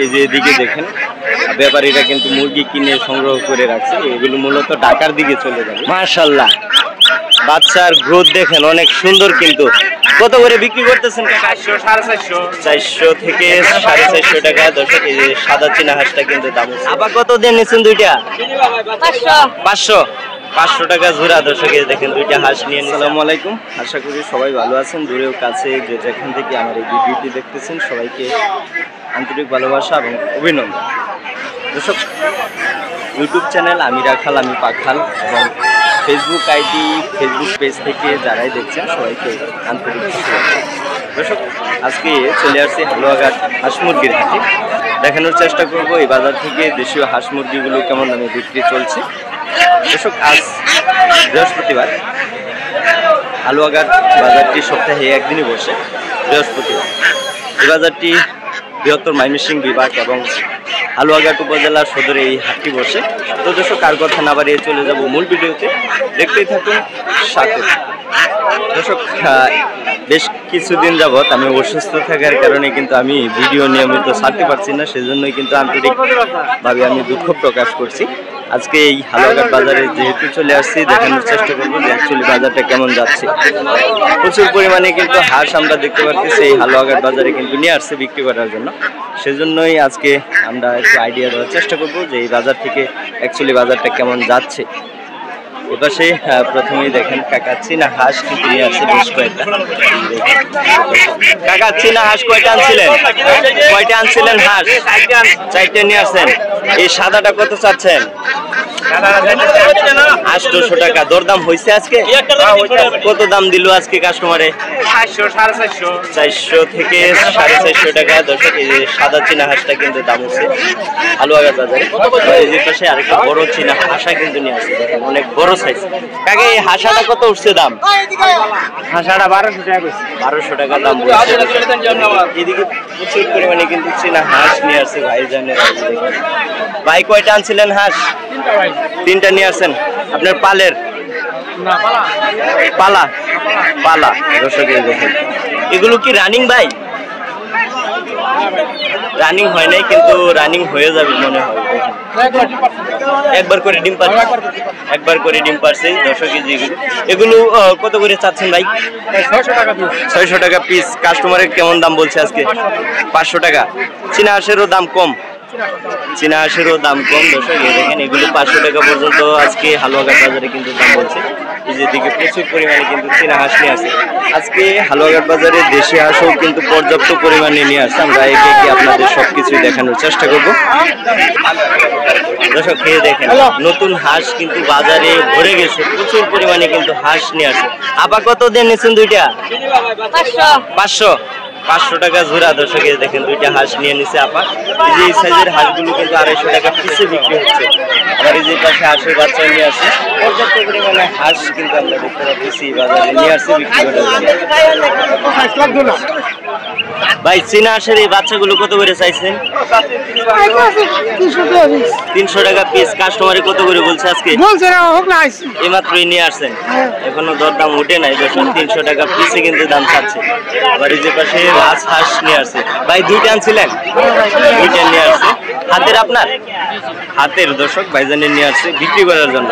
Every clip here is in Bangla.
এই যে এদিকে দেখেন ব্যাপারীরা কিন্তু মুরগি কিনে সংগ্রহ করে রাখছে, এগুলো মূলত ঢাকার দিকে চলে যাবে। মাশাআল্লাহ, বাচ্চার গ্রোথ দেখেন অনেক সুন্দর। কিন্তু কত করে বিক্রি করতেছেন? 400 থেকে 450 টাকা। দর্শক এই যে সাদা চীনা হাঁসটা কিন্তু দাম। আবার কত দিয়ে নিচ্ছেন দুইটা? 500 টাকা জোড়া। দর্শক এই দেখেন দুইটা হাঁস নিয়ে। আসসালামু আলাইকুম, আশা করি সবাই ভালো আছেন। দূরেও কাছে যে যেখান থেকে আমার এই ভিডিওটি দেখতেছেন সবাইকে আন্তরিক ভালোবাসা এবং অভিনন্দন। দর্শক, ইউটিউব চ্যানেল আমি রাখাল, আমি পাখাল এবং ফেসবুক আইডি, ফেসবুক পেজ থেকে যারাই দেখছেন সবাইকে আন্তরিক শুভেচ্ছা। দর্শক, আজকে চলে আসছি হালুয়াঘাট হাঁস মুরগির হাটে। দেখানোর চেষ্টা করব এই বাজার থেকে দেশীয় হাঁস মুরগিগুলো কেমন দামে বিক্রি চলছে। দর্শক, আজ বৃহস্পতিবার। হালুয়াঘাট বাজারটি সপ্তাহে একদিনই বসে, বৃহস্পতিবার। এই বাজারটি বৃহত্তর ময়মনসিংহ বিভাগ এবং হালুয়াঘাট উপজেলার সদরে এই হাটটি বসে। তো দর্শক, আর কথা না বাড়িয়ে চলে যাব মূল ভিডিওতে, দেখতেই থাকুন সাথে। দর্শক, বেশ কিছুদিন যাবৎ আমি অসুস্থ থাকার কারণে কিন্তু আমি ভিডিও নিয়মিত ছাড়তে পারছি না, সেজন্যই কিন্তু আন্তরিকভাবে আমি দুঃখ প্রকাশ করছি। আজকে এই হালুয়াঘাট বাজারে যেহেতু চলে আসছি, দেখানোর চেষ্টা করবো যে অ্যাকচুয়ালি বাজারটা কেমন যাচ্ছে। প্রচুর পরিমাণে কিন্তু হাঁস আমরা দেখতে পাচ্ছি এই হালুয়াঘাট বাজারে কিন্তু নিয়ে আসছে বিক্রি করার জন্য। সেজন্যই আজকে আমরা একটু আইডিয়া দেওয়ার চেষ্টা করবো যে এই বাজার থেকে অ্যাকচুয়ালি বাজারটা কেমন যাচ্ছে। এপাশে প্রথমেই দেখেন কাকা চীনা হাঁস কিন্তু নিয়ে আসছে বেশ কয়েকটা। কাকা চীনা হাঁস কয়টা আনছিলেন? কয়টা আনছিলেন হাঁস? 4টে নিয়ে আসছেন। এই সাদাটা কত চাচ্ছেন? 800 টাকা। দরদাম হয়েছে আজকে? কত দাম দিল আজকে কাস্টমারে? 400 থেকে 450 টাকা। দর্শক, এই যে সাদা চীনা হাঁসটা কিন্তু দাম হচ্ছে হালুয়াঘাট বাজারে। এই যে পাশে আরেকটা বড় চীনা হাঁসা কিন্তু নিয়ে আসছে, অনেক বড় সাইজ। কাকে এই হাঁসাটা কত উঠছে দাম? হাঁসাটা 1200 টাকা। 1200 টাকা দাম বলছে। এদিকে প্রচুর পরিমাণে কিন্তু চীনা হাঁস নিয়ে আসছে ভাইজানের। ভাই কয়টা আনছিলেন হাঁস? 3টা নিয়ে আসছেন। আপনার পালের? পালা পালা। দর্শক, দেখেন এগুলো কি রানিং ভাই? রানিং হয় নাই, কিন্তু রানিং হয়ে যাবে মনে হয়। একবার করে ডিম পাচ্ছে, একবার করে ডিম পাচ্ছে। দর্শক, এগুলো কত করে চাচ্ছেন ভাই? 600 টাকা পিস। কাস্টমারের কেমন দাম বলছে আজকে? 500 টাকা। চীনা হাঁসেরও দাম কম, চীনা হাঁসেরও দাম কম। দর্শক, দেখেন এগুলো 500 টাকা পর্যন্ত আজকে হালুয়াঘাট বাজারে কিন্তু দাম বলছে। এই যে দিকে প্রচুর পরিমাণে কিন্তু চীনা হাঁস নিয়ে আসে আজকে হালুয়াঘাট বাজারে। দেশি হাঁসও কিন্তু পর্যাপ্ত পরিমাণে নিয়ে আসছে। আমরা একে একে আপনাদের সবকিছুই দেখানোর চেষ্টা করব। দর্শক, খেয়ে দেখেন নতুন হাঁস কিন্তু বাজারে ভরে গেছে, প্রচুর পরিমাণে কিন্তু হাঁস নিয়ে আসে। আপা কত দিয়ে নিচ্ছেন দুইটা? 500 টাকা জোড়া। দর্শক, দেখেন দুইটা হাঁস নিয়ে নিছে আপা। এই যে এই সাইজের হাঁসগুলো কিন্তু 250 টাকা পিসে বিক্রি হচ্ছে। আবার এই যে পাশে হাঁসের বাচ্চা নিয়ে আসছে। পর্যাপ্ত পরিমাণে হাঁস কিন্তু আমরা দেখতে পাচ্ছি বাজারে নিয়ে আসছে বিক্রি করার জন্য। ভাই, চীনা হাঁসের এই বাচ্চাগুলো কত করে চাইছেন? 300 টাকা পিস। কাস্টমারে কত করে বলছে আজকে? এইমাত্রই নিয়ে আসছেন, এখনো দরদাম উঠে নাই। 300 টাকা পিসে কিন্তু দাম চাচ্ছে। আবার এই যে পাশে হাঁস নিয়ে আসছে। ভাই, 2টা আনছিলেন? 2টা নিয়ে আসছে। হাতের? আপনার হাতের। দর্শক, ভাইজানের নিয়ে আসছে বিক্রি করার জন্য।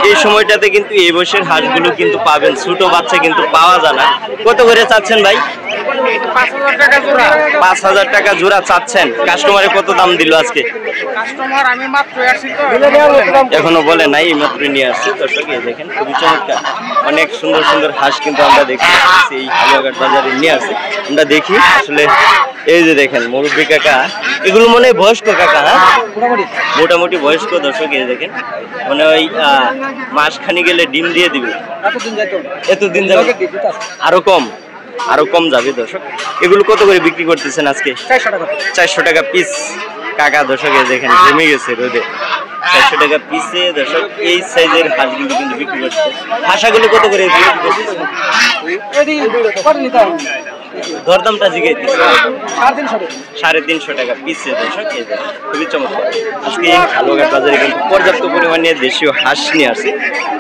এই সময়টাতে কিন্তু এই বয়সের হাঁসগুলো কিন্তু পাবেন, ছোট বাচ্চা কিন্তু পাওয়া যায় না। কত করে চাচ্ছেন ভাই? 5000 টাকা জোড়া চাচ্ছেন। কাস্টমারে কত দাম দিল আজকে? এখনো বলে নাই, মাত্র নিয়ে আসছে। দর্শক, দেখেন খুবই চমৎকার অনেক সুন্দর সুন্দর হাঁস কিন্তু আমরা দেখতে পাচ্ছি এই হালুয়াঘাট বাজারে নিয়ে আসছে। আমরা দেখি আসলে। এই যে দেখেন মুরব্বী কাকা, এগুলো মনে হয় বয়স্ক কাকা? হ্যাঁ, মোটামুটি বয়স্ক। দর্শক, দেখেন মানে ওই মাসখানি গেলে ডিম দিয়ে দিবে। এতদিন যাবে? আরো কম যাবে। দর্শক, এগুলো কত করে বিক্রি করতেছেন আজকে? 400 টাকা পিস। কাকা দর্শক, দেখেন জমে গেছে রোদে। 400 টাকা পিসে। দর্শক, এই সাইজের হাঁসগুলো কিন্তু বিক্রি করছে। হাঁসাগুলো কত করে বিক্রি করতেছেন? দরদামটা জিগাইতেছে 350 টাকা পিসে দর্শক। খুবই চমৎকার। আজকে হালুয়াঘাট বাজারে কিন্তু পর্যাপ্ত পরিমাণে দেশীয় হাঁস নিয়ে আসে।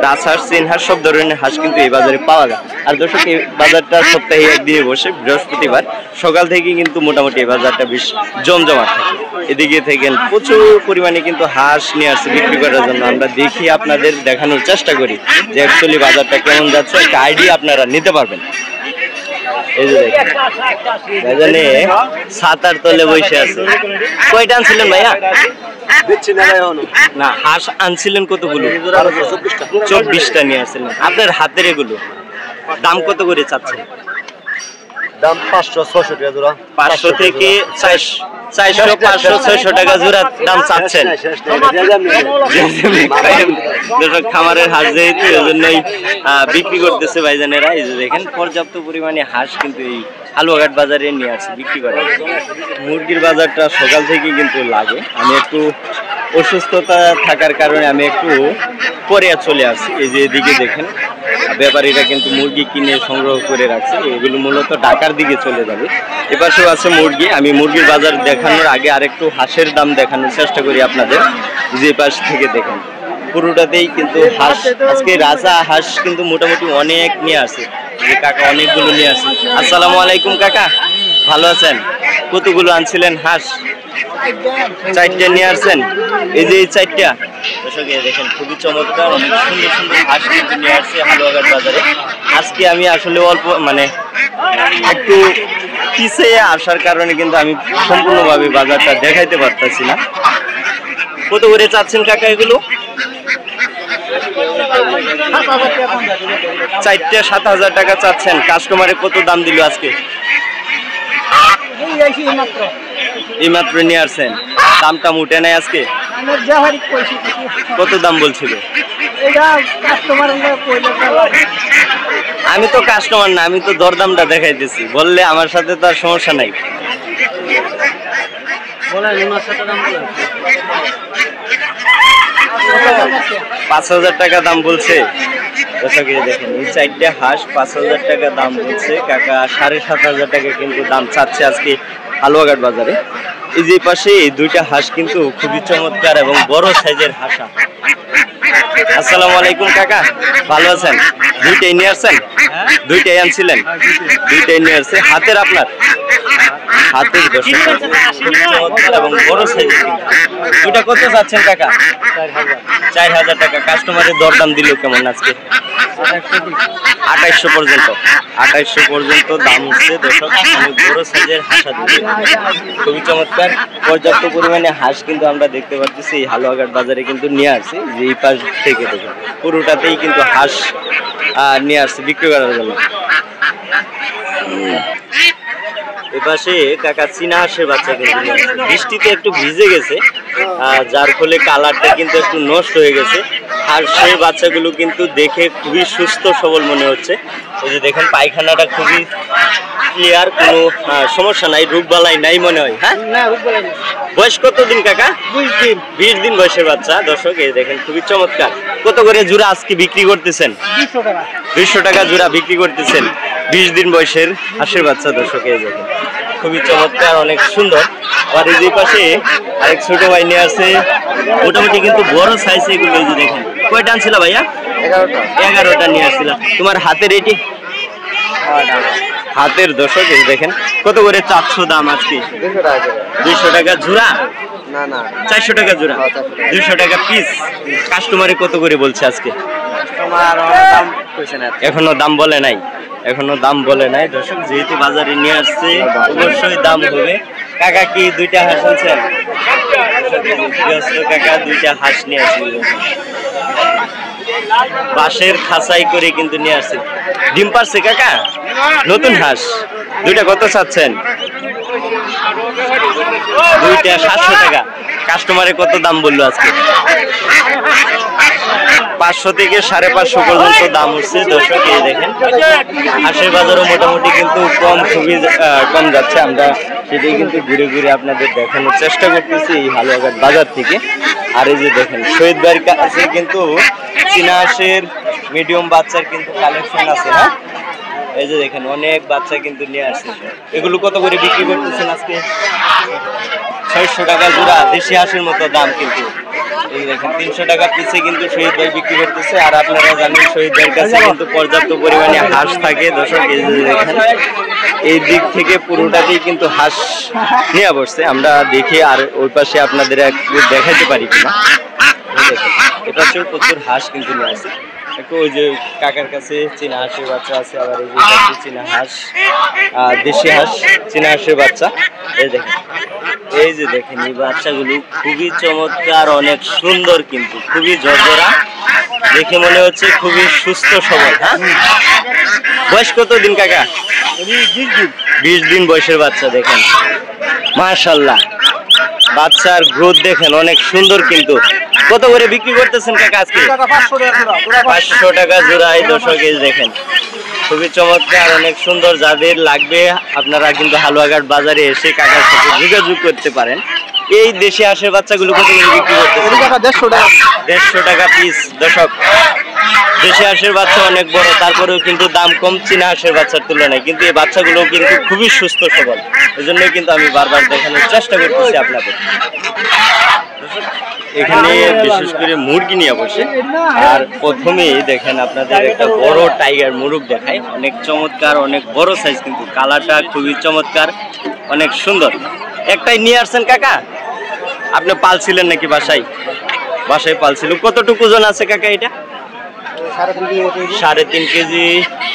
রাজহাঁস, চীন হাঁস সব ধরনের হাঁস কিন্তু এই বাজারে পাওয়া যায়। আর দর্শক এই বাজারটা সপ্তাহে একদিনে বসে, বৃহস্পতিবার সকাল থেকে কিন্তু মোটামুটি এই বাজারটা বেশ জমজমাট থাকে। এদিকে থেকে প্রচুর পরিমাণে কিন্তু হাঁস নিয়ে আসছে বিক্রি করার জন্য। আমরা দেখি আপনাদের দেখানোর চেষ্টা করি যে অ্যাকচুয়ালি বাজারটা কেমন যাচ্ছে, একটা আইডিয়া আপনারা নিতে পারবেন। এই যে দেখেন বাজারে ছাতার তলে বসে আছে। কয়টা আনছিলেন ভাইয়া? না, হাঁস আনছিলেন কতগুলো? 24টা নিয়ে আসছিলেন। আপনার হাতের এগুলো দাম কত করে চাচ্ছেন? দাম 500-600 টাকা জোড়া। 500 থেকে 400, 500-600 টাকা জোড়া দাম চাচ্ছেন। খামারের হাঁস যেহেতু এই জন্যই বিক্রি করতেছে ভাইজানেরা। এই যে দেখেন পর্যাপ্ত পরিমাণে হাঁস কিন্তু এই হালুয়াঘাট বাজারে নিয়ে আসছে বিক্রি করে। মুরগির বাজারটা সকাল থেকে কিন্তু লাগে। আমি একটু অসুস্থতা থাকার কারণে আমি একটু পরে চলে আসছি। এই যে এদিকে দেখেন ব্যাপারীরা কিন্তু মুরগি কিনে সংগ্রহ করে রাখছে। এগুলো মূলত ঢাকার দিকে চলে যাবে। এপাশেও আছে মুরগি। আমি মুরগির বাজার দেখানোর আগে আরেকটু হাঁসের দাম দেখানোর চেষ্টা করি আপনাদের। যে পাশ থেকে দেখেন পুরোটাতেই কিন্তু হাঁস। আজকে রাজা হাঁস কিন্তু মোটামুটি অনেক নিয়ে আসে। যে কাকা অনেকগুলো নিয়ে আসে। আসসালামু আলাইকুম কাকা, ভালো আছেন? কতগুলো আনছিলেন হাঁস? 4টা নিয়ে আসছেন। এই যে এই 4টা দর্শক দেখেন খুবই চমৎকার, অনেক সুন্দর সুন্দর হাঁস কিন্তু নিয়ে আসছে হালুয়াঘাট বাজারে। আজকে আমি আসলে অল্প মানে একটু পিছিয়ে আসার কারণে কিন্তু আমি সম্পূর্ণভাবে বাজারটা দেখাইতে পারতেছি না। কত করে চাচ্ছেন কাকা এগুলো? 4টা 7,000 টাকা চাচ্ছেন। কাস্টমারে কত দাম দিল আজকে? এইমাত্র নিয়ে আসছেন। দামটা মুটে নাই আজকে? কত দাম বলছিল? আমি তো কাস্টমার না, আমি তো দরদামটা দেখাইতেছি। বললে আমার সাথে তো আর সমস্যা নাই। 5,000 টাকা দাম বলছে। দেখেন এই 4টা হাঁস 5,000 টাকা দাম বলছে কাকা। 7,500 টাকা কিন্তু দাম চাচ্ছে আজকে হালুয়াঘাট বাজারে। এই যে পাশে এই 2টা হাঁস কিন্তু খুবই চমৎকার এবং বড় সাইজের হাঁসা। আসসালামু আলাইকুম কাকা, ভালো আছেন? 2টাই নিয়ে আসছেন? 2টাই আনছিলেন? 2টাই নিয়ে আসছে। হাতের আপনার হাতের চমৎকার এবং বড় সাইজের। দুটা কত চাচ্ছেন কাকা? 4,000 টাকা। কাস্টমারের দরদাম দিল কেমন আজকে? 2800 পর্যন্ত। 2800 পর্যন্ত দাম হচ্ছে দর্শক। অনেক বড় সাইজের হাঁসা দিচ্ছে, খুবই চমৎকার। পর্যাপ্ত পরিমাণে হাঁস কিন্তু আমরা দেখতে পাচ্ছি এই হালুয়াঘাট বাজারে কিন্তু নিয়ে আসছে। যে এই পাশ থেকে দেখুন পুরোটাতেই কিন্তু হাঁস নিয়ে আসছে বিক্রি করার জন্য। এপাশে কাকা চীনা হাঁসের বাচ্চা কিন্তু বৃষ্টিতে একটু ভিজে গেছে, যার ফলে কালারটা কিন্তু একটু নষ্ট হয়ে গেছে। হাঁসের বাচ্চাগুলো কিন্তু দেখে খুবই সুস্থ সবল মনে হচ্ছে। এই যে দেখেন পায়খানাটা খুবই ক্লিয়ার, কোনো সমস্যা নাই, রোগবালাই নাই মনে হয়। হ্যাঁ, বয়স কতদিন কাকা? 20 দিন বয়সের বাচ্চা দর্শক। এই দেখেন খুবই চমৎকার। কত করে জোড়া আজকে বিক্রি করতেছেন? 200 টাকা জোড়া বিক্রি করতেছেন 20 দিন বয়সের হাঁসের বাচ্চা দর্শক। এই দেখেন খুবই চমৎকার, অনেক সুন্দর। আর এই যে পাশে আরেক ছোট ভাই নিয়ে আছে, মোটামুটি কিন্তু বড় সাইজ এগুলো। এই যে দেখেন কয়টা আনছিল ভাইয়া? 11টা নিয়ে আসছিলাম। তোমার হাতের এটি হাতের দর্শক। এই দেখেন কত করে চাচ্ছ দাম আজকে? 200 টাকা জোড়া? না না, 400 টাকা জোড়া। 200 টাকা পিস। কাস্টমারে কত করে বলছে আজকে? এখনো দাম বলে নাই, এখনো দাম বলে নাই দর্শক। যেহেতু বাজারে নিয়ে আসছে অবশ্যই দাম হবে। কাকা কি 2টা হাঁস আনছেন? কাকা 2টা হাঁস নিয়ে আসছে, বাঁশের খাঁচাই করে কিন্তু নিয়ে আসছে। ডিম পারছে কাকা? নতুন হাঁস। 2টা কত চাচ্ছেন? 2টা 700 টাকা। কাস্টমারে কত দাম বললো আজকে? 500 থেকে 550 পর্যন্ত দাম হচ্ছে দর্শক। এই দেখেন হাঁসের বাজারও মোটামুটি কিন্তু খুবই কম যাচ্ছে। আমরা সেটাই কিন্তু ঘুরে ঘুরে আপনাদের দেখানোর চেষ্টা করতেছি এই হালুয়াঘাট বাজার থেকে। আর এই যে দেখেন শহীদ বাড়ির কাছে কিন্তু চীনা হাঁসের মিডিয়াম বাচ্চার কিন্তু কালেকশন আছে। হ্যাঁ, এই যে দেখেন অনেক বাচ্চা কিন্তু নিয়ে আসছে। এগুলো কত করে বিক্রি করতেছেন আজকে? 600 টাকা জোড়া, দেশি হাঁসের মতো দাম কিন্তু। এই দেখেন 300 টাকা পিছে কিন্তু শহীদ ভাই বিক্রি করতেছে। আর আপনারা জানেন শহীদ ভাইয়ের কাছে কিন্তু পর্যাপ্ত পরিমাণে হাঁস থাকে দর্শক। এই যে দেখেন এই দিক থেকে পুরোটাতেই কিন্তু হাঁস নিয়ে বসছে। আমরা দেখি আর ওই পাশে আপনাদের একটু দেখাতে পারি কিনা। দেখেন এটা হচ্ছে প্রচুর হাঁস কিন্তু নিয়ে আসছে। একটু ওই যে কাকার কাছে চীনা হাঁসের বাচ্চা আছে, আবার এই যে চীনা হাঁস, দেশি হাঁস, চীনা হাঁসের বাচ্চা। এই যে দেখেন এই বাচ্চাগুলো খুবই চমৎকার, অনেক সুন্দর কিন্তু খুবই ঝরঝরা, দেখে মনে হচ্ছে খুবই সুস্থ সবল। হ্যাঁ, বয়স কত দিন কাকা? 20 দিন বয়সের বাচ্চা। দেখেন মাশাআল্লাহ, বাচ্চার গ্রোথ দেখেন অনেক সুন্দর কিন্তু। কত করে বিক্রি করতেছেন কাকা আজকে? 500 টাকা জোড়া। এই দর্শক এই দেখেন খুবই চমৎকার, অনেক সুন্দর। যাদের লাগবে আপনারা কিন্তু হালুয়াঘাট বাজারে এসে কাকার সাথে যোগাযোগ করতে পারেন। এই দেশি হাঁসের বাচ্চাগুলো কত করে বিক্রি করতেছেন? 150 টাকা পিস। দর্শক দেশি হাঁসের বাচ্চা অনেক বড়, তারপরেও কিন্তু দাম কম চীনা হাঁসের বাচ্চার তুলনায়। কিন্তু এই বাচ্চাগুলো কিন্তু খুবই সুস্থ সবল, এজন্যই কিন্তু আমি বারবার দেখানোর চেষ্টা করতেছি আপনাদের। এখানে বিশেষ করে মুরগি নিয়ে বসে। আর প্রথমেই দেখেন আপনাদের একটা বড় টাইগার মুরগ দেখায়, অনেক চমৎকার, অনেক বড় সাইজ কিন্তু, কালারটা খুবই চমৎকার, অনেক সুন্দর। একটাই নিয়ে আসছেন কাকা? আপনি পালছিলেন নাকি বাসায়? বাসায় পালছিল। কতটুকু ওজন আছে কাকা এটা? 3.5 কেজি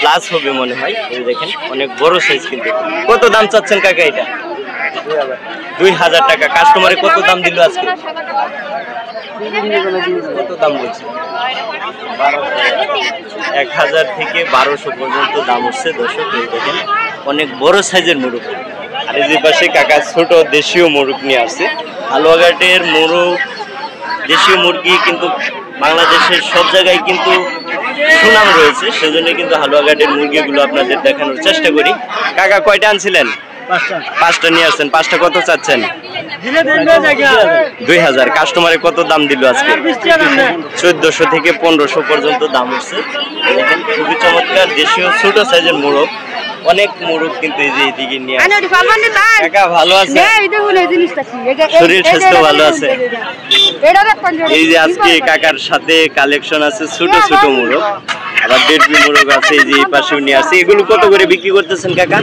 প্লাস হবে মনে হয়। এই দেখেন অনেক বড় সাইজ কিন্তু। কত দাম চাচ্ছেন কাকা এটা? 2000 টাকা। কাস্টমারে কত দাম দিল আজকে? কত দাম বলছে? 1000 থেকে 1200 পর্যন্ত দাম হচ্ছে দর্শক। এই দেখেন অনেক বড় সাইজের মুরগ। আর এই যে পাশে কাকা ছোট দেশীয় মুরগ নিয়ে আসছে। হালুয়াঘাটের মুরগ, দেশীয় মুরগি কিন্তু বাংলাদেশের সব জায়গায় কিন্তু সুনাম রয়েছে, সেজন্য কিন্তু হালুয়াঘাটের মুরগিগুলো আপনাদের দেখানোর চেষ্টা করি। কাকা কয়টা আনছিলেন? 5টা নিয়ে আসছেন। 5টা কত চাচ্ছেন? 2000। কাস্টমারে কত দাম দিল আজকে? 1400 থেকে 1500 পর্যন্ত দাম হচ্ছে। দেখেন খুবই চমৎকার দেশীয় ছোট সাইজের মোরগ, অনেক মোরগ কিন্তু এই যে এইদিকে নিয়ে আসছে। কাকা ভালো আছে? শরীর স্বাস্থ্য ভালো আছে? এই যে আজকে কাকার সাথে কালেকশন আছে ছোট ছোট মোরগ, আবার দেড়বি মোরগ আছে। এই যে এই পাশেও নিয়ে আসছে। এগুলো কত করে বিক্রি করতেছেন কাকা?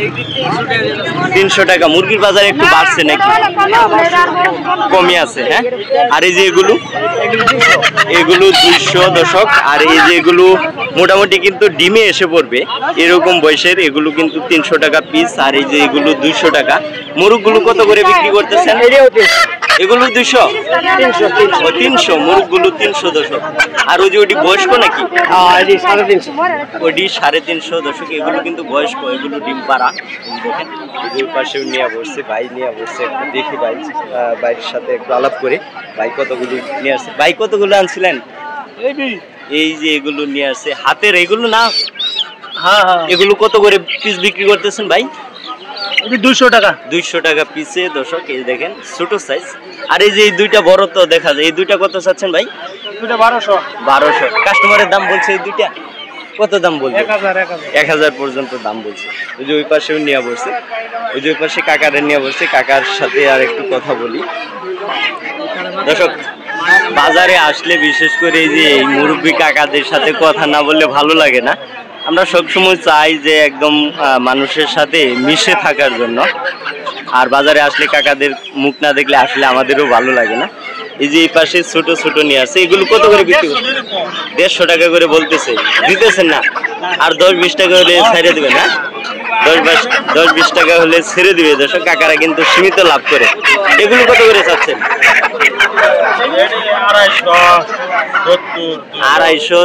300 টাকা। মুরগির বাজার একটু বাড়ছে নাকি কমে আছে? হ্যাঁ। আর এই যে এগুলো 200 দশক। আর এই যে এগুলো মোটামুটি কিন্তু ডিমে এসে পড়বে এরকম বয়সের, এগুলো কিন্তু 300 টাকা পিস। আর এই যে এগুলো 200 টাকা। মুরগগুলো কত করে বিক্রি করতেছেন? এগুলো 200, 300। মুরগগুলো 300 দশক। আর ওই যে ওটি বয়স্ক নাকি? ওটি 350 দশক। এগুলো কিন্তু বয়স্ক, এগুলো ডিম পাড়া। দেখেন এদের পাশেও নিয়ে বসছে, ভাই নিয়ে বসছে। একটু দেখি ভাই, ভাইয়ের সাথে একটু আলাপ করে। ভাই কতগুলো নিয়ে আসছে? ভাই কতগুলো আনছিলেন? এই যে এগুলো নিয়ে আসছে হাতের, এগুলো না? হ্যাঁ হ্যাঁ। এগুলো কত করে পিস বিক্রি করতেছেন ভাই? 200 টাকা। 200 টাকা পিসে দর্শক। এই দেখেন ছোট সাইজ। আর এই যে এই দুইটা বড় তো দেখা যায়, এই দুইটা কত চাচ্ছেন ভাই? 1200। কাস্টমারের দাম বলছে এই দুইটা কত দাম বলছে? 1000 পর্যন্ত দাম বলছে। ওই যে ওই পাশেও নিয়ে বসছে, ওই যে ওই পাশে কাকারে নিয়ে বসছে। কাকার সাথে আর একটু কথা বলি। দর্শক বাজারে আসলে বিশেষ করে এই যে এই মুরব্বী কাকাদের সাথে কথা না বললে ভালো লাগে না। আমরা সবসময় চাই যে একদম মানুষের সাথে মিশে থাকার জন্য। আর বাজারে আসলে কাকাদের মুখ না দেখলে আসলে আমাদেরও ভালো লাগে না। এই যে এই পাশে ছোট ছোট নিয়ে আসছে। এগুলো কত করে বিক্রি করছে? 150 টাকা করে বলতেছে, দিতেছেন না? আর 10-20 টাকা হলে ছেড়ে দেবে না? 10-20 টাকা হলে ছেড়ে দিবে দর্শক। কাকারা কিন্তু সীমিত লাভ করে। এগুলো কত করে চাচ্ছেন? 250,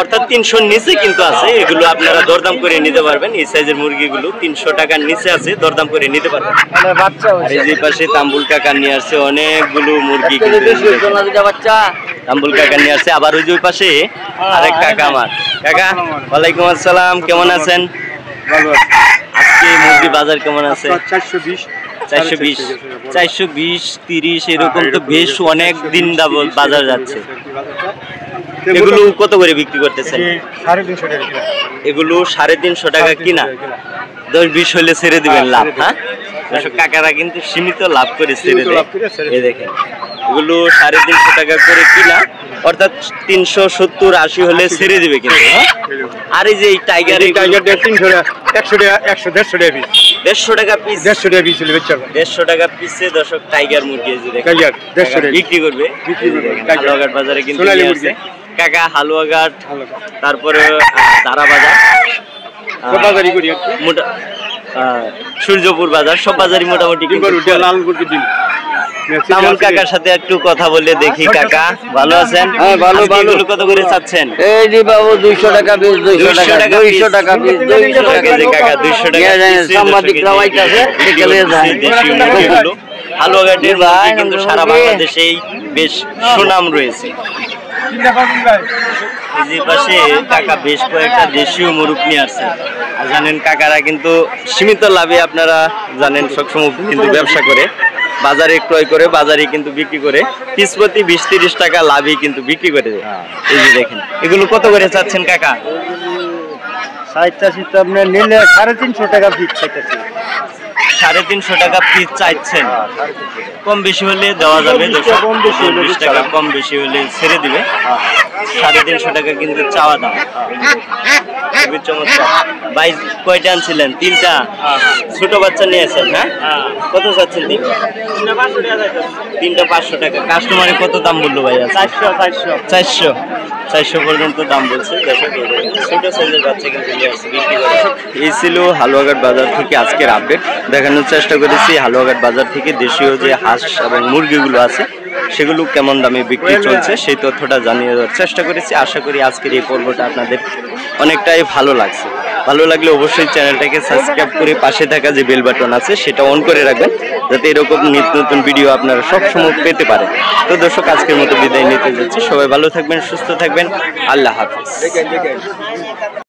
অর্থাৎ 300 নিচে কিন্তু আছে। এগুলো আপনারা দরদাম করে নিতে পারবেন। এই সাইজের মুরগিগুলো 300 টাকার নিচে আছে, দরদাম করে নিতে পারবেন। আর এই যে পাশে তাম্বুল কাকা নিয়ে আসছে অনেকগুলো মুরগি, তাম্বুল কাকা নিয়ে আসছে। আবার ওই যে ওই পাশে আরেক কাকা আমার। কাকা ওয়ালাইকুম আসসালাম, কেমন আছেন? আজকে মুরগি বাজার কেমন আছে? 420, 30 এরকম তো বেশ অনেক দিন বাজার যাচ্ছে। এগুলো কত করে বিক্রি করতেছেন? 350 টাকা কিনা। এগুলো 350 টাকা কিনা, 10-20 হলে ছেড়ে দিবেন লাভ। হ্যাঁ দর্শক, কাকারা কিন্তু সীমিত লাভ করে ছেড়ে দেয়। এই দেখেন এগুলো 350 টাকা করে কিনা, অর্থাৎ 370-80 হলে ছেড়ে দিবে কিন্তু। আর এই যে এই টাইগার, 300 টাকা, 100 টাকা, 150 টাকা পিস। 150 টাকা পিস। 150 টাকা পিস হলে বেচা। 150 টাকা পিসে দর্শক টাইগার মুরগি এই যে দেখেন। টাইগার 150 টাকা বিক্রি করবে। হালুয়াঘাট বাজারে কিন্তু আছে কাকা। হালুয়াঘাট, তারপরে দারা বাজার, বাজারই করি মোটা সূর্যপুর বাজার, সব বাজারই মোটামুটি। লাল মুরগি ডিম। তামুল কাকার সাথে একটু কথা বলে দেখি। কাকা ভালো আছেন? হ্যাঁ ভালো ভালো। এগুলো কত করে চাচ্ছেন? এই যে বাবু 200 টাকা পিস, 200 টাকা, 200 টাকা পিস, 200 টাকা যে কাকা 200 টাকা পিস। সাংবাদিকরা আইতাছে দেখলে যায়। দেশীয় মুরগিগুলো হালুয়াঘাটের মুরগি কিন্তু সারা বাংলাদেশেই বেশ সুনাম রয়েছে। এই পাশে কাকা বেশ কয়েকটা দেশীয় মুরগ নিয়ে আসছে। আর জানেন কাকারা কিন্তু সীমিত লাভে, আপনারা জানেন সবসময় কিন্তু ব্যবসা করে, বাজারে ক্রয় করে বাজারে কিন্তু বিক্রি করে পিস প্রতি 20-30 টাকা লাভে কিন্তু বিক্রি করে দেয়। এই যে দেখেন এগুলো কত করে চাচ্ছেন কাকা? 85 আপনি নিলে 350 টাকা পিস চাইতেছি। 350 টাকা পিস চাইছেন। কম বেশি হলে দেওয়া যাবে, 20 টাকা কম বেশি হলে ছেড়ে দিবে। 350 টাকা কিন্তু চাওয়া দাম। খুবই চমৎকার। ভাই কয়টা আনছিলেন? 3টা। ছোট বাচ্চা নিয়েছেন? হ্যাঁ কত চাচ্ছেন? 3টা 500 টাকা। কাস্টমারে কত দাম বললো ভাই? 400 পর্যন্ত দাম বলছে। ছোট সাইজের বাচ্চা কিন্তু বিক্রি করে। এই ছিল হালুয়াঘাট বাজার থেকে আজকের আপডেট। দেখানোর চেষ্টা করেছি হালুয়াঘাট বাজার থেকে দেশীয় যে হাঁস এবং মুরগিগুলো আছে সেগুলো কেমন দামে বিক্রি চলছে সেই তথ্যটা জানিয়ে দেওয়ার চেষ্টা করেছি। আশা করি আজকের এই পর্বটা আপনাদের অনেকটাই ভালো লাগছে। ভালো লাগলে অবশ্যই চ্যানেলটাকে সাবস্ক্রাইব করে পাশে থাকা যে বেল বাটন আছে সেটা অন করে রাখবেন, যাতে এরকম নিত্য নতুন ভিডিও আপনারা সবসময় পেতে পারেন। তো দর্শক, আজকের মতো বিদায় নিতে যাচ্ছি। সবাই ভালো থাকবেন, সুস্থ থাকবেন। আল্লাহ হাফেজ।